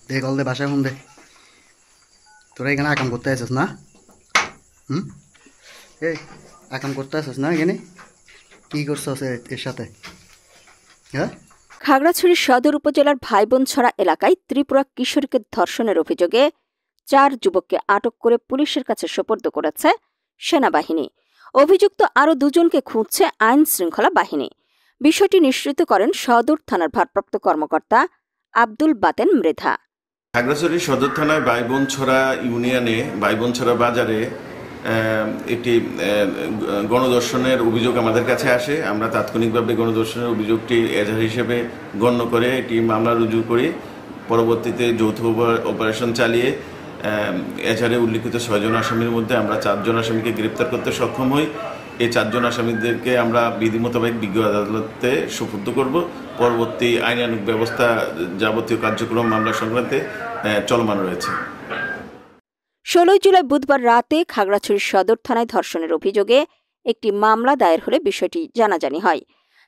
দে call দে বাসায় phone দে। তোরা এখানে আকাম করতে আসিস না? এই আকাম করতে আসিস না এখানে? কি করছস এর সাথে? হ্যাঁ, খাগড়াছড়ি সদর উপজেলার ভাইবোনছড়া এলাকায় ত্রিপুরা কিশোরীকে ধর্ষণের অভিযোগে 4 যুবককে আটক করে পুলিশের কাছে সোপর্দ করেছে সেনাবাহিনী। অভিযুক্ত আরও 2 জনকে খুঁজছে আইন শৃঙ্খলা বাহিনী। বিষয়টি নিশ্চিত করেন সদর থানার ভারপ্রাপ্ত কর্মকর্তা আব্দুল বাতেন মৃধা। খাগড়াছড়ি সদর থানায় ভাইবোনছড়া ইউনিয়নে ভাইবোনছড়া বাজারে একটি গণধর্ষণের অভিযোগ আমাদের কাছে আসে। আমরা তাৎক্ষণিকভাবে গণধর্ষণের অভিযোগটি এজাহার হিসেবে গণ্য করে একটি মামলা রুজু করি। পরবর্তীতে যৌথ অপারেশন চালিয়ে এজাহারে উল্লিখিত 6 জন আসামির মধ্যে আমরা 4 জন আসামিকে গ্রেপ্তার করতে সক্ষম হই। এই 4 জন আসামিদেরকে আমরা বিধি মোতাবেক বিজ্ঞ আদালতে সুপুর্দ করব। পরবর্তী আইনানুগ ব্যবস্থা যাবতীয় কার্যক্রম মামলা সংক্রান্তে চলমান রয়েছে। 16 জুলাই বুধবার রাতে খাগড়াছড়ি সদর থানায় ধর্ষণের অভিযোগে একটি মামলা দায়ের হলে বিষয়টি জানাজানি হয়।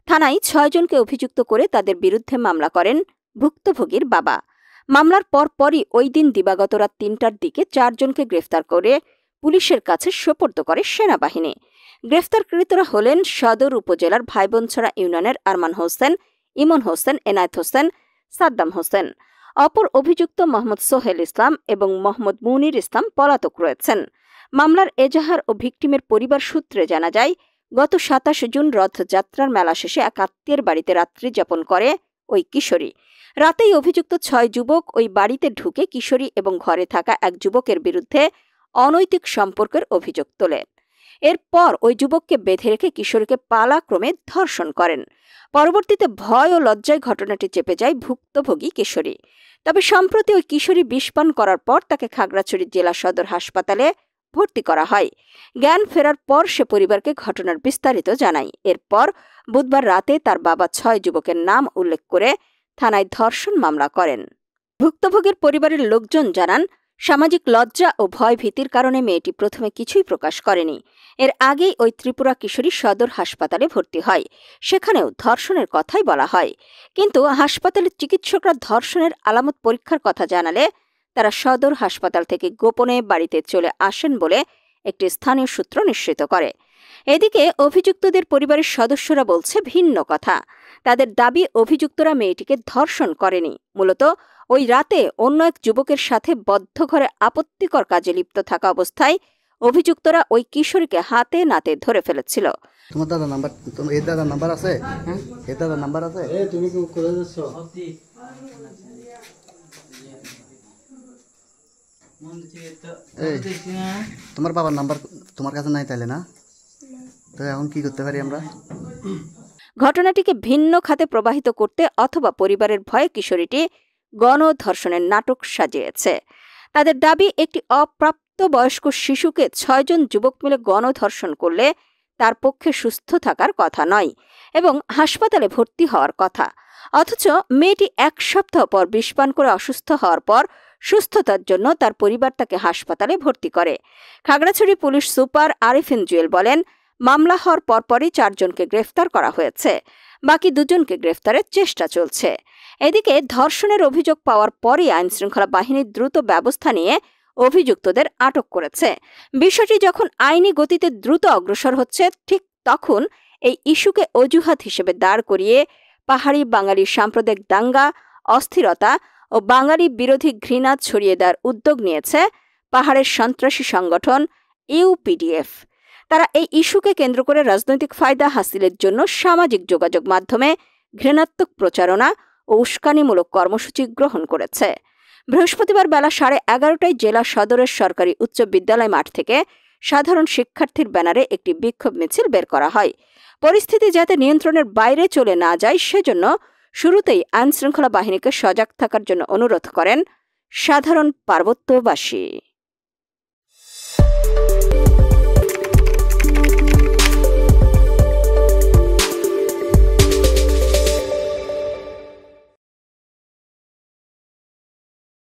থানায় 6 জনকে অভিযুক্ত করে তাদের বিরুদ্ধে মামলা করেন ভুক্তভোগীর বাবা। মামলার পরপরই ওই দিন দিবাগত রাত 3টার দিকে 4 জনকে গ্রেফতার করে পুলিশের কাছে সোপর্দ করে সেনাবাহিনী। গ্রেফতারকৃতরা হলেন সদর উপজেলার ভাইবোনছড়া ইউনিয়নের আরমান হোসেন, ইমন হোসেন, এনায়েত হোসেন, সাদ্দাম হোসেন। অপর অভিযুক্ত মোহাম্মদ সোহেল ইসলাম এবং মোহাম্মদ মুনির ইসলাম পলাতক রয়েছেন। মামলার এজাহার ও ভিকটিমের পরিবার সূত্রে জানা যায়, গত 27 জুন রথযাত্রার মেলা শেষে এক আত্মীয়ের বাড়িতে রাত্রি যাপন করে ওই কিশোরী। রাতেই অভিযুক্ত 6 যুবক ওই বাড়িতে ঢুকে কিশোরী এবং ঘরে থাকা এক যুবকের বিরুদ্ধে অনৈতিক সম্পর্কের অভিযোগ তোলে। এরপর ওই যুবককে বেঁধে রেখে কিশোরীকে পালাক্রমে ধর্ষণ করেন। পরবর্তীতে ভয় ও লজ্জায় ঘটনাটি চেপে যায় ভুক্তভোগী কিশোরী। তবে সম্প্রতি ওই কিশোরী বিষপান করার পর তাকে খাগড়াছড়ি জেলা সদর হাসপাতালে ভর্তি করা হয়। জ্ঞান ফেরার পর সে পরিবারকে ঘটনার বিস্তারিত জানায়। এরপর বুধবার রাতে তার বাবা 6 যুবকের নাম উল্লেখ করে থানায় ধর্ষণ মামলা করেন। ভুক্তভোগীর পরিবারের লোকজন জানান, সামাজিক লজ্জা ও ভয় ভীতির কারণে মেয়েটি প্রথমে কিছুই প্রকাশ করেনি। এর আগেই ওই ত্রিপুরা কিশোরী সদর হাসপাতালে ভর্তি হয়। সেখানেও ধর্ষণের কথাই বলা হয়। কিন্তু হাসপাতালের চিকিৎসকরা ধর্ষণের আলামত পরীক্ষার কথা জানালে তারা সদর হাসপাতাল থেকে গোপনে বাড়িতে চলে আসেন বলে একটি স্থানীয় সূত্র নিশ্চিত করে। এদিকে অভিযুক্তদের পরিবারের সদস্যরা বলছে ভিন্ন কথা। তাদের দাবি, অভিযুক্তরা মেয়েটিকে ধর্ষণ করেনি। মূলত ওই রাতে অন্য এক যুবকের সাথে বদ্ধ ঘরে আপত্তিকর কাজে লিপ্ত থাকা অবস্থায় অভিযুক্তরা ওই কিশোরীকে হাতে নাতে ধরে ফেলেছিল। তোমার দাদা নাম্বার, তোমার এই দাদার নাম্বার আছে? এই দাদার নাম্বার আছে? তুমি কি করে যাচ্ছ? তোমার বাবার নাম্বার তোমার কাছে নাই তাইলে না? তো এখন কি করতে পারি আমরা? ঘটনাটিকে ভিন্ন খাতে প্রবাহিত করতে অথবা পরিবারের ভয়ে কিশোরীটি গণধর্ষণের নাটক সাজিয়েছে। তাদের দাবি, একটি অপ্রাপ্তবয়স্ক শিশুকে 6 জন যুবক মিলে গণধর্ষণ করলে তার পক্ষে সুস্থ থাকার কথা নয় এবং হাসপাতালে ভর্তি হওয়ার কথা। অথচ মেয়েটি 1 সপ্তাহ পর বিষপান করে অসুস্থ হওয়ার পর সুস্থতার জন্য তার পরিবার তাকে হাসপাতালে ভর্তি করে। খাগড়াছড়ি পুলিশ সুপার আরিফিন জুয়েল বলেন, মামলা হওয়ার পরপরই 4 জনকে গ্রেফতার করা হয়েছে। বাকি 2 জনকে গ্রেফতারের চেষ্টা চলছে। এদিকে ধর্ষণের অভিযোগ পাওয়ার পরই আইনশৃঙ্খলা বাহিনী দ্রুত ব্যবস্থা নিয়ে অভিযুক্তদের আটক করেছে। বিষয়টি যখন আইনি গতিতে দ্রুত অগ্রসর হচ্ছে, ঠিক তখন এই ইস্যুকে অজুহাত হিসেবে দাঁড় করিয়ে পাহাড়ি বাঙালি সাম্প্রদায়িক দাঙ্গা, অস্থিরতা ও বাঙালি বিরোধী ঘৃণা ছড়িয়ে দেওয়ার উদ্যোগ নিয়েছে পাহাড়ের সন্ত্রাসী সংগঠন ইউপিডিএফ। তারা এই ইস্যুকে কেন্দ্র করে রাজনৈতিক ফায়দা হাসিলের জন্য সামাজিক যোগাযোগ মাধ্যমে ঘৃণাত্মক প্রচারণা ও উস্কানিমূলক কর্মসূচি গ্রহণ করেছে। বৃহস্পতিবার বেলা 11:30টায় জেলা সদরের সরকারি উচ্চ বিদ্যালয় মাঠ থেকে সাধারণ শিক্ষার্থীর ব্যানারে একটি বিক্ষোভ মিছিল বের করা হয়। পরিস্থিতি যাতে নিয়ন্ত্রণের বাইরে চলে না যায় সেজন্য শুরুতেই আইনশৃঙ্খলা বাহিনীকে সজাগ থাকার জন্য অনুরোধ করেন সাধারণ পার্বত্যবাসী।